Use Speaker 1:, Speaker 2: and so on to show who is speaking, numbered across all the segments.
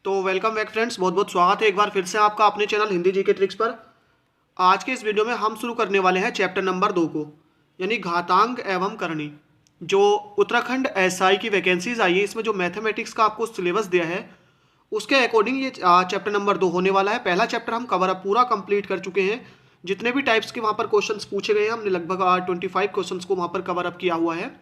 Speaker 1: तो welcome back friends, बहुत बहुत स्वागत है एक बार फिर से आपका अपने चैनल हिंदी जीके ट्रिक्स पर। आज के इस वीडियो में हम शुरू करने वाले हैं चैप्टर नंबर 2 को, यानी घातांक एवं करणी। जो उत्तराखंड एसआई की वैकेंसीज आई है, इसमें जो मैथमेटिक्स का आपको सिलेबस दिया है उसके अकॉर्डिंग ये चैप्टर नंबर 2 होने वाला है। पहला चैप्टर हम कवर अप पूरा कंप्लीट कर चुके हैं। जितने भी टाइप्स के वहाँ पर क्वेश्चंस पूछे गए हैं, हमने लगभग 25 क्वेश्चंस को वहाँ पर कवर अप किया हुआ है।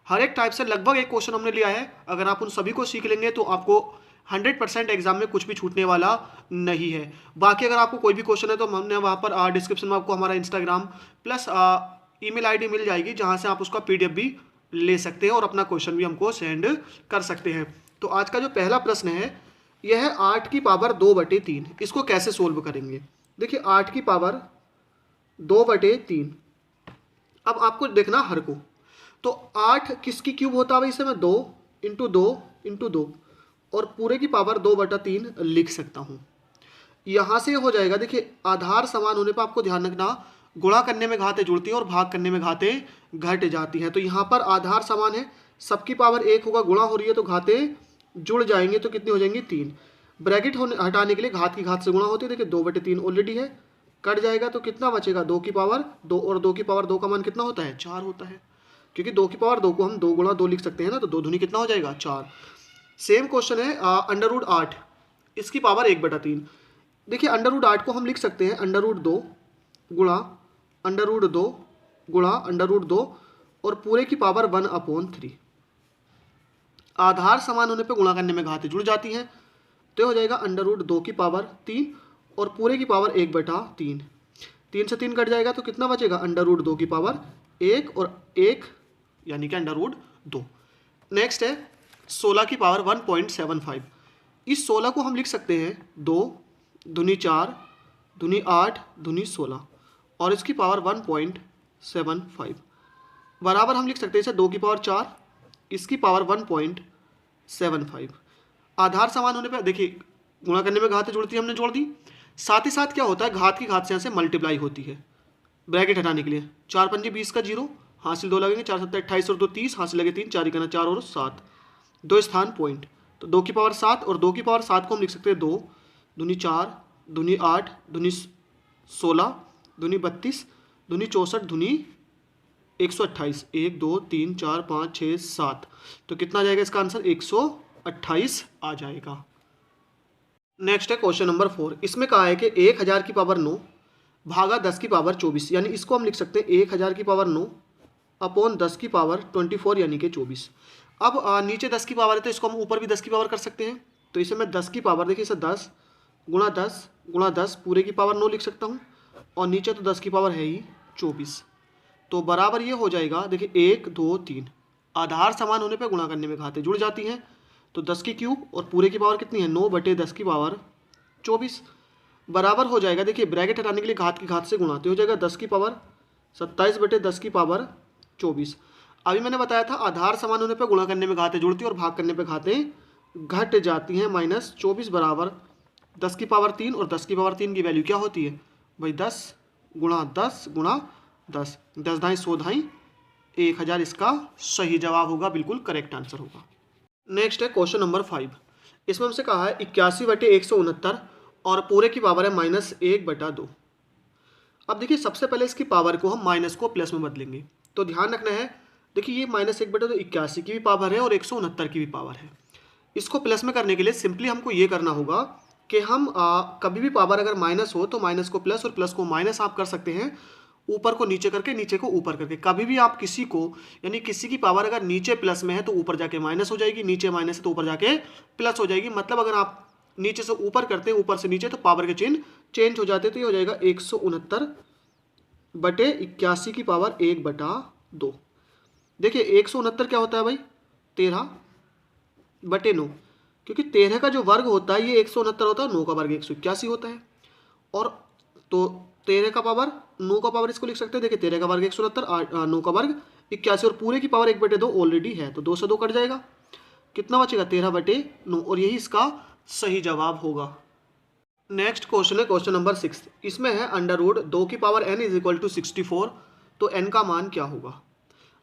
Speaker 1: हर एक टाइप से लगभग एक क्वेश्चन हमने लिया है। अगर आप उन सभी को सीख लेंगे तो आपको 100% एग्जाम में कुछ भी छूटने वाला नहीं है। बाकी अगर आपको कोई भी क्वेश्चन है तो हमने वहाँ पर डिस्क्रिप्शन में आपको हमारा इंस्टाग्राम प्लस ईमेल आईडी मिल जाएगी, जहाँ से आप उसका PDF भी ले सकते हैं और अपना क्वेश्चन भी हमको सेंड कर सकते हैं। तो आज का जो पहला प्रश्न है यह है 8 की पावर 2/3। इसको कैसे सोल्व करेंगे? देखिए 8 की पावर 2/3। अब आपको देखना हर को, तो 8 किसकी क्यूब होता है? इसे मैं 2 × 2 × 2 और पूरे की पावर 2/3 लिख सकता हूँ। यहाँ से हो जाएगा। देखिए आधार समान होने पर आपको ध्यान रखना, गुणा करने में घातें जुड़ती हैं और भाग करने में घातें घट जाती हैं। तो यहाँ पर आधार समान है, सबकी पावर 1 होगा, गुणा हो रही है तो घातें जुड़ जाएंगे, तो कितनी हो जाएंगी? 3। ब्रैकेट हटाने के लिए घात की घात से गुणा होती है। देखिए 2/3 ऑलरेडी है, कट जाएगा तो कितना बचेगा? 2 की पावर 2, और 2 की पावर 2 का मान कितना होता है? 4 होता है, क्योंकि 2 की पावर 2 को हम 2 × 2 लिख सकते हैं ना, तो 2 दूनी कितना हो जाएगा? 4। सेम क्वेश्चन है √8, इसकी पावर 1/3। देखिए √8 को हम लिख सकते हैं √2 गुणा √2 गुणा √2 और पूरे की पावर 1/3। आधार समान होने पे गुणा करने में घातें जुड़ जाती हैं, तो हो जाएगा √2 की पावर 3 और पूरे की पावर 1/3। 3 से 3 कट जाएगा तो कितना बचेगा? √2 की पावर 1 और 1 यानी कि √2। नेक्स्ट है 16 की पावर 1.75। इस 16 को हम लिख सकते हैं 2 दूनी 4 दूनी 8 दूनी 16 और इसकी पावर 1.75 बराबर हम लिख सकते हैं इसे 2 की पावर 4, इसकी पावर 1.75। आधार समान होने पर देखिए गुणा करने में घातें जुड़ती है, हमने जोड़ दी। साथ ही साथ क्या होता है, घात की घात से यहाँ से मल्टीप्लाई होती है। ब्रैकेट हटाने के लिए 4 × 5 = 20 का 0, हासिल 2 लगेंगे, 4 × 7 = 28 और 2 30, हासिल लगे 3, 4 × 4 और 7, 2 स्थान पॉइंट, तो 2 की पावर 7 और 2 की पावर 7 को हम लिख सकते हैं 2 दूनी 4 दूनी 8 दूनी 16 दूनी 32 दूनी 64 दूनी 128, 1 2 3 4 5 6 7, तो कितना आ जाएगा इसका आंसर? 128 आ जाएगा। नेक्स्ट है क्वेश्चन नंबर 4। इसमें कहा है कि 1000 की पावर 9 भागा 10 की पावर 24, यानी इसको हम लिख सकते हैं 1000 की पावर 9 अपॉन 10 की पावर 24 यानी कि 24। अब नीचे 10 की पावर है तो इसको हम ऊपर भी 10 की पावर कर सकते हैं। तो इसे मैं 10 की पावर, देखिए इसे 10 × 10 × 10 पूरे की पावर 9 लिख सकता हूँ, और नीचे तो 10 की पावर है ही 24, तो बराबर ये हो जाएगा। देखिए 1 2 3 आधार समान होने पर गुणा करने में घातें जुड़ जाती हैं, तो 10 की क्यूब और पूरे की पावर कितनी है? 9/10 की पावर 24 बराबर हो जाएगा। देखिए ब्रैकेट हटाने के लिए घात की घात से गुणा, तो हो जाएगा 10 की पावर 27/10 की पावर 24। अभी मैंने बताया था आधार समान होने पर गुणा करने में घातें जुड़ती हैं और भाग करने पर घातें घट जाती हैं। -24 बराबर 10 की पावर 3, और 10 की पावर 3 की वैल्यू क्या होती है भाई? 10 × 10 × 10, 10 × 100 × 1000 इसका सही जवाब होगा, बिल्कुल करेक्ट आंसर होगा। नेक्स्ट है क्वेश्चन नंबर 5। इसमें हमसे कहा है 81/169 और पूरे की पावर है -1/2। अब देखिए सबसे पहले इसकी पावर को हम माइनस को प्लस में बदलेंगे, तो ध्यान रखना है। देखिए ये -1/2 81 की भी पावर है और 169 की भी पावर है। इसको प्लस में करने के लिए सिंपली हमको ये करना होगा कि हम कभी भी पावर अगर माइनस हो तो माइनस को प्लस और प्लस को माइनस आप कर सकते हैं, ऊपर को नीचे करके नीचे को ऊपर करके। कभी भी आप किसी को, यानी किसी की पावर अगर नीचे प्लस में है तो ऊपर जाके माइनस हो जाएगी, नीचे माइनस है तो ऊपर जाके प्लस हो जाएगी। मतलब अगर आप नीचे से ऊपर करते हैं ऊपर से नीचे तो पावर के चिन्ह चेंज हो जाते, तो ये हो जाएगा 169/81 की पावर 1/2। देखिए 169 क्या होता है भाई? 13/9, क्योंकि 13 का जो वर्ग होता है ये 169 होता है, 9 का वर्ग 181 होता है, और तो 13 का पावर 9 का पावर इसको लिख सकते हैं। देखिए 13 का वर्ग 169, 9 का वर्ग 81 और पूरे की पावर 1/2 ऑलरेडी है, तो 2 से 2 कट जाएगा, कितना बचेगा? 13/9, और यही इसका सही जवाब होगा। नेक्स्ट क्वेश्चन है क्वेश्चन नंबर 6। इसमें है √2 की पावर n = 64, तो n का मान क्या होगा?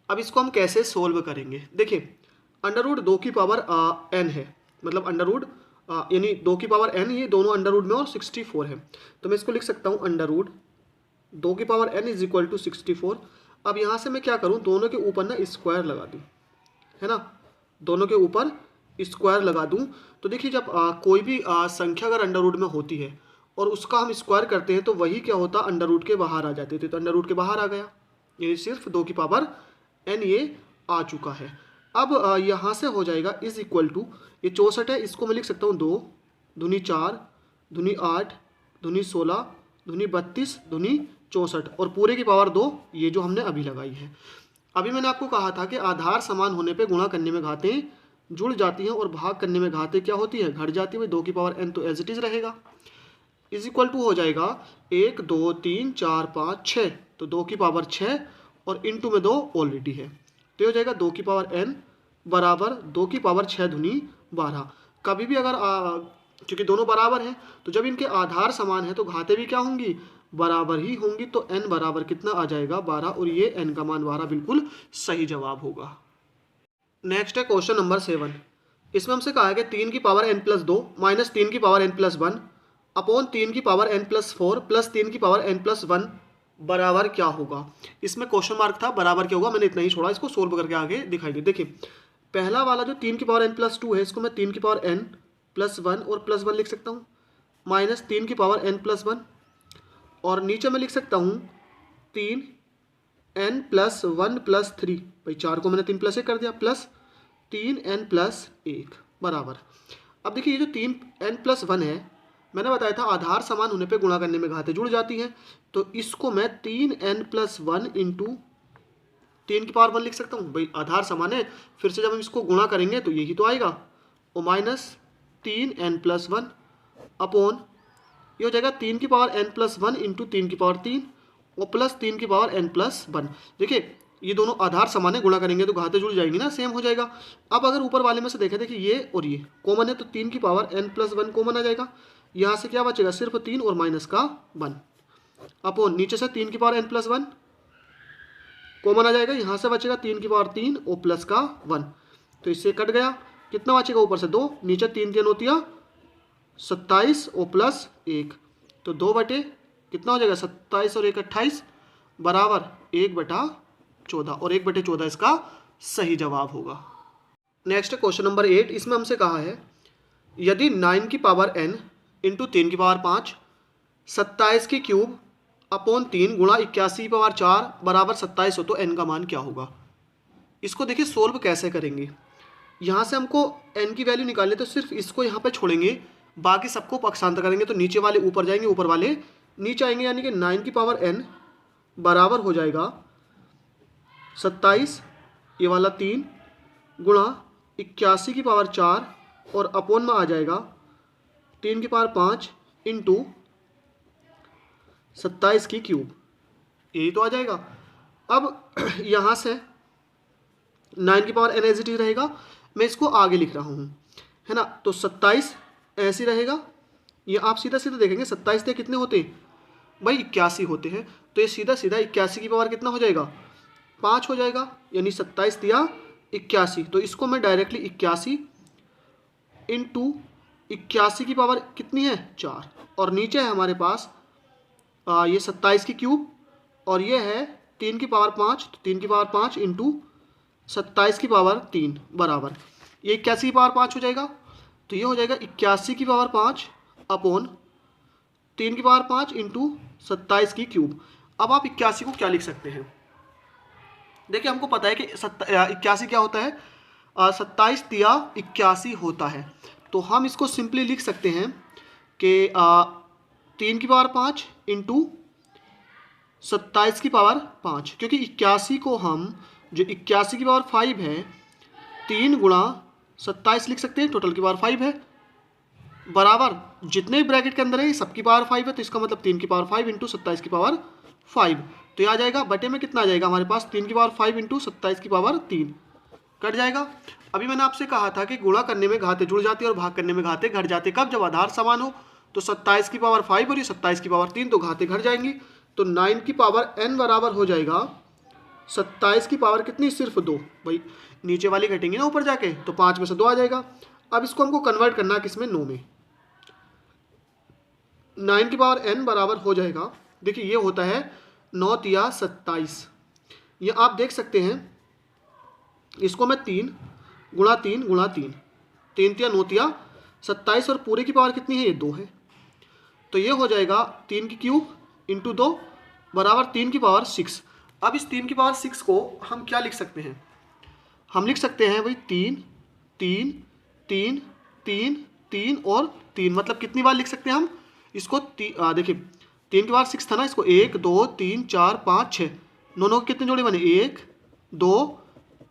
Speaker 1: अब इसको हम कैसे सोल्व करेंगे? देखिए √2 की पावर n है, मतलब यानी 2 की पावर n, ये दोनों अंडर रूट में और 64 है, तो मैं इसको लिख सकता हूँ अंडर रूट 2 की power n is equal to 64। अब यहाँ से मैं क्या करूँ, दोनों के ऊपर ना स्क्वायर लगा दूँ, है ना, दोनों के ऊपर स्क्वायर लगा दूँ। तो देखिए जब कोई भी संख्या अगर अंडर रूट में होती है और उसका हम स्क्वायर करते हैं तो वही क्या होता, अंडर रूट के बाहर आ जाते थे, तो अंडर रूट के बाहर आ गया, ये सिर्फ 2 की पावर n ये आ चुका है। अब यहाँ से हो जाएगा इज इक्वल टू, ये 64 है, इसको मैं लिख सकता हूँ 2 दूनी 4 दूनी 8 दूनी 16 दूनी 32 दूनी 64 और पूरे की पावर 2, ये जो हमने अभी लगाई है। अभी मैंने आपको कहा था कि आधार समान होने पे गुणा करने में घातें जुड़ जाती हैं और भाग करने में घातें क्या होती है, घट जाती है। 2 की पावर n तो एज इट इज रहेगा, इज इक्वल टू हो जाएगा 1 2 3 4 5 6, तो 2 की पावर 6 और इनटू में 2 ऑलरेडी है, तो ये हो जाएगा 2 की पावर n बराबर 2 की पावर 6 दूनी 12। कभी भी अगर क्योंकि दोनों बराबर हैं तो जब इनके आधार समान है तो घातें भी क्या होंगी, बराबर ही होंगी, तो n बराबर कितना आ जाएगा 12, और ये n का मान 12 बिल्कुल सही जवाब होगा। नेक्स्ट है क्वेश्चन नंबर 7। इसमें हमसे कहा है कि 3 की पावर n प्लस 2 माइनस 3 की पावर n प्लस 1 अपॉन 3 की पावर n प्लस 4 प्लस 3 की पावर n प्लस 1 बराबर क्या होगा। इसमें क्वेश्चन मार्क था, बराबर क्या होगा, मैंने इतना ही छोड़ा, इसको सोल्व करके आगे दिखाई दे। देखिए पहला वाला जो 3 की पावर n प्लस 2 है, इसको मैं 3 की पावर n प्लस 1 और प्लस 1 लिख सकता हूँ, माइनस 3 की पावर n प्लस 1, और नीचे मैं लिख सकता हूँ 3n प्लस 1 प्लस 3, भाई 4 को मैंने 3 प्लस 1 कर दिया, प्लस 3n प्लस 1 बराबर। अब देखिए ये जो 3n प्लस 1 है, मैंने बताया था आधार समान होने पे गुणा करने में घातें जुड़ जाती हैं, तो इसको मैं 3n प्लस 1 इंटू 3 की पावर 1 लिख सकता हूँ, भाई आधार समान है, फिर से जब हम इसको गुणा करेंगे तो यही तो आएगा, और माइनस 3n प्लस 1 अपॉन ये हो जाएगा 3 की पावर n प्लस 1 इंटू 3 की पावर 3 और प्लस 3 की पावर n प्लस 1। देखिए ये दोनों आधार समान है, गुणा करेंगे तो घातें जुड़ जाएंगी ना, सेम हो जाएगा। अब अगर ऊपर वाले में से देखें, देखिए ये और ये कॉमन है, तो 3 की पावर n प्लस 1 कॉमन आ जाएगा, यहाँ से क्या बचेगा, सिर्फ 3 और माइनस का 1 अपॉन नीचे से 3 की पावर n प्लस 1 कॉमन आ जाएगा, यहाँ से बचेगा 3 की पावर 3 और प्लस का 1, तो इससे कट गया, कितना बचेगा ऊपर से 2, नीचे 3 3 होती है 27 और प्लस 1, तो 2 बटे कितना हो जाएगा 27 और 1 28 बराबर 1/14, और 1/14 इसका सही जवाब होगा। Next question number 8। इसमें हमसे कहा है यदि 9 की पावर n इंटू 3 की पावर 5 27 की क्यूब अपॉन 3 गुणा 81 की पावर 4 बराबर 27 हो तो n का मान क्या होगा। इसको देखिए सोल्व कैसे करेंगे, यहाँ से हमको n की वैल्यू निकालनी, तो सिर्फ इसको यहाँ पे छोड़ेंगे, बाकी सबको पक्षांतर करेंगे, तो नीचे वाले ऊपर जाएंगे, ऊपर वाले नीचे आएंगे, यानी कि 9 की पावर n बराबर हो जाएगा 27 ये वाला 3 गुणा 81 की पावर 4 और अपॉन में आ जाएगा 3 की पावर 5 इंटू 27 की क्यूब, यही तो आ जाएगा। अब यहाँ से 9 की power n as it is रहेगा, मैं इसको आगे लिख रहा हूँ, है ना, तो 27 ऐसे रहेगा, ये आप सीधा सीधा देखेंगे 27 से कितने होते हैं भाई 81 होते हैं, तो ये सीधा सीधा 81 की पावर कितना हो जाएगा 5 हो जाएगा, यानी 27 दिया 81, तो इसको मैं डायरेक्टली 81 इंटू 81 की पावर कितनी है 4, और नीचे है हमारे पास ये 27 की क्यूब, और ये है 3 की पावर 5, तो 3 की पावर 5 इंटू 27 की पावर 3 बराबर ये 81 की पावर 5 हो जाएगा, तो ये हो जाएगा 81 की पावर 5 अपॉन 3 की पावर 5 इंटू 27 की क्यूब। अब आप 81 को क्या लिख सकते हैं, देखिए हमको पता है कि 81 क्या होता है, 27 दिया 81 होता है, तो हम इसको सिंपली लिख सकते हैं कि 3 की पावर 5 इंटू 27 की पावर 5, क्योंकि 81 को हम जो 81 की पावर 5 है 3 गुणा 27 लिख सकते हैं, टोटल की पावर 5 है, बराबर जितने भी ब्रैकेट के अंदर है सबकी पावर 5 है, तो इसका मतलब 3 की पावर 5 इंटू 27 की पावर 5, तो ये आ जाएगा बटे में कितना आ जाएगा हमारे पास 3 की पावर 5 इंटू 27 की पावर 3 कट जाएगा। अभी मैंने आपसे कहा था कि गुणा करने में घातें जुड़ जाती है और भाग करने में घातें घट जाते, कब, जब आधार समान हो, तो 27 की पावर 5 और ये 27 की पावर 3, तो घातें घट जाएंगी, तो 9 की पावर n बराबर हो जाएगा 27 की पावर कितनी, सिर्फ 2, भाई नीचे वाली घटेंगी ना ऊपर जाके, तो 5 में से 2 आ जाएगा। अब इसको हमको कन्वर्ट करना है किसमें, 9 में। 9 की पावर n बराबर हो जाएगा, देखिए ये होता है 9 तिया 27। ये आप देख सकते हैं, इसको मैं 3 गुणा 3 गुणा 3, 3 तिया 9 तिया 27 और पूरे की पावर कितनी है, ये 2 है। तो ये हो जाएगा 3 की क्यूब इंटू 2 बराबर 3 की पावर 6। अब इस 3 की पावर 6 को हम क्या लिख सकते हैं, हम लिख सकते हैं भाई 3 3 3 3 3 और 3, मतलब कितनी बार लिख सकते हैं हम इसको, देखिए 3 की पावर 6 था ना, इसको 1 2 3 4 5 6, 9 के कितने जोड़े बने, 1 2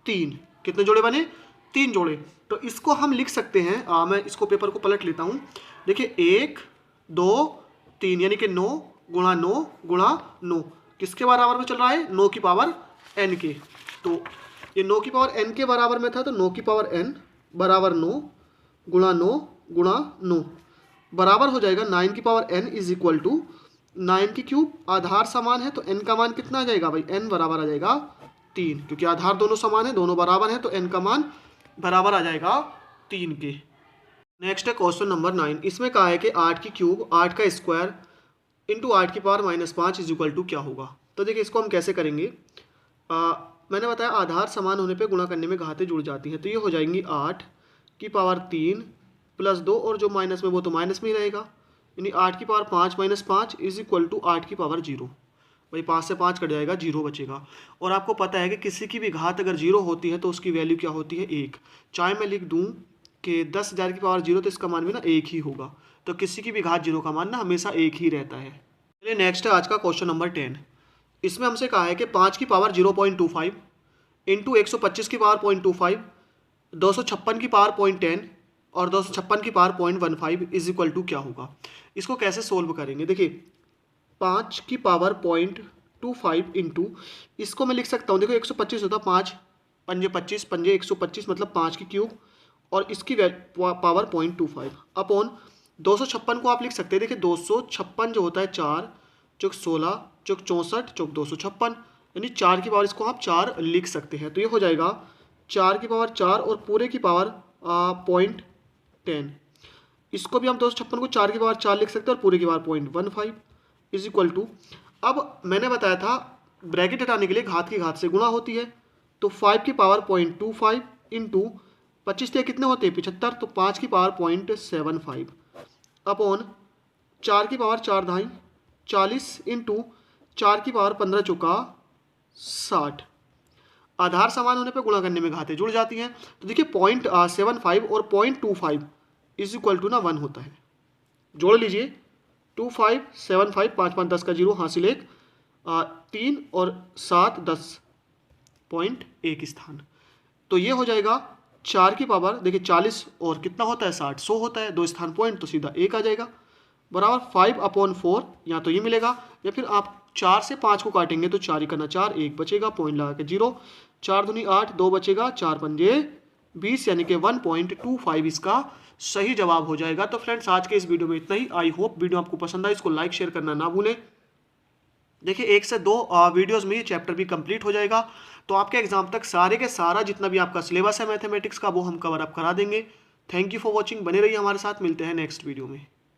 Speaker 1: 3, कितने जोड़े बने, 3 जोड़े। तो इसको हम लिख सकते हैं, मैं इसको पेपर को पलट लेता हूँ, देखिए 1 2 3 यानी कि 9 गुणा 9 गुणा 9 किसके बराबर में चल रहा है, 9 की पावर n के। तो ये 9 की पावर n के बराबर में था, तो 9 की पावर n बराबर 9 गुणा 9 गुणा 9 बराबर हो जाएगा 9 की power n is equal to 9 की क्यूब, आधार समान है तो n का मान कितना आ जाएगा भाई, n बराबर आ जाएगा 3, क्योंकि आधार दोनों समान है, दोनों बराबर है, तो n का मान बराबर आ जाएगा 3 के। नेक्स्ट है क्वेश्चन नंबर 9, इसमें कहा है कि 8 की क्यूब 8 का स्क्वायर इंटू 8 की पावर -5 इज इक्वल टू क्या होगा। तो देखिए इसको हम कैसे करेंगे, मैंने बताया आधार समान होने पे गुणा करने में घातें जुड़ जाती हैं, तो ये हो जाएंगी 8 की पावर 3 प्लस 2 और जो माइनस में वो तो माइनस में ही रहेगा, यानी 8 की पावर 5 - 5 इज इक्वल टू 8 की पावर 0। भाई 5 से 5 कट जाएगा, 0 बचेगा। और आपको पता है कि किसी की भी घात अगर 0 होती है तो उसकी वैल्यू क्या होती है, 1। चाहे मैं लिख दूँ कि 10,000 की पावर 0 तो इसका मान भी ना 1 ही होगा, तो किसी की भी घात 0 का मान ना हमेशा 1 ही रहता है। चलिए नेक्स्ट है आज का क्वेश्चन नंबर 10, इसमें हमसे कहा है कि 5 की पावर 0.25 इंटू 125 की पावर 0.25, 256 की पावर 0.10 और 256 की पावर 0.15 इज इक्वल टू क्या होगा। इसको कैसे सोल्व करेंगे, देखिए 5 की पावर 0.25 इंटू, इसको मैं लिख सकता हूँ, देखो 125 होता है, 5 पंजे 25 पंजे 125 मतलब 5 की क्यूब और इसकी पावर 0.25 अपॉन 256 को आप लिख सकते हैं, देखिए 256 जो होता है 4 चौक 16 चौक 64 चौक 256, यानी 4 की पावर इसको आप 4 लिख सकते हैं। तो ये हो जाएगा 4 की पावर 4 और पूरे की पावर 0.10, इसको भी हम 256 को 4 की पावर 4 लिख सकते हैं और पूरे की पावर 0.15 इज इक्वल टू, अब मैंने बताया था ब्रैकेट हटाने के लिए घात की घात से गुणा होती है, तो 5 की पावर 0.25 इंटू 25 से कितने होते हैं 75, तो 5 की पावर 0.75 अपॉन 4 की पावर 4 ढाई 40 इंटू 4 की पावर 15 चौका 60। आधार समान होने पर गुणा करने में घातें जुड़ जाती हैं, तो देखिए 0.75 और 0.25 इज इक्वल टू ना 1 होता है, जोड़ लीजिए 25 75 5 5 10 का 0 हासिल 1 3 और 7 10 0.1 स्थान, तो ये हो जाएगा 4 की पावर, देखिए 40 और कितना होता है 60 100 होता है, 2 स्थान पॉइंट तो सीधा 1 आ जाएगा बराबर 5/4, या तो ये मिलेगा या फिर आप 4 से 5 को काटेंगे तो 4 ही करना 4 1 बचेगा, पॉइंट लगा के 0, 4 दूनी 8 2 बचेगा, 4 पंजे 20 यानी कि 1.25 इसका सही जवाब हो जाएगा। तो फ्रेंड्स आज के इस वीडियो में इतना ही, आई होप वीडियो आपको पसंद आए, इसको लाइक शेयर करना ना भूलें। देखिए 1 से 2 वीडियोस में ये चैप्टर भी कंप्लीट हो जाएगा, तो आपके एग्जाम तक सारे के सारा जितना भी आपका सिलेबस है मैथमेटिक्स का वो हम कवर अप करा देंगे। थैंक यू फॉर वॉचिंग, बने रहिए हमारे साथ, मिलते हैं नेक्स्ट वीडियो में।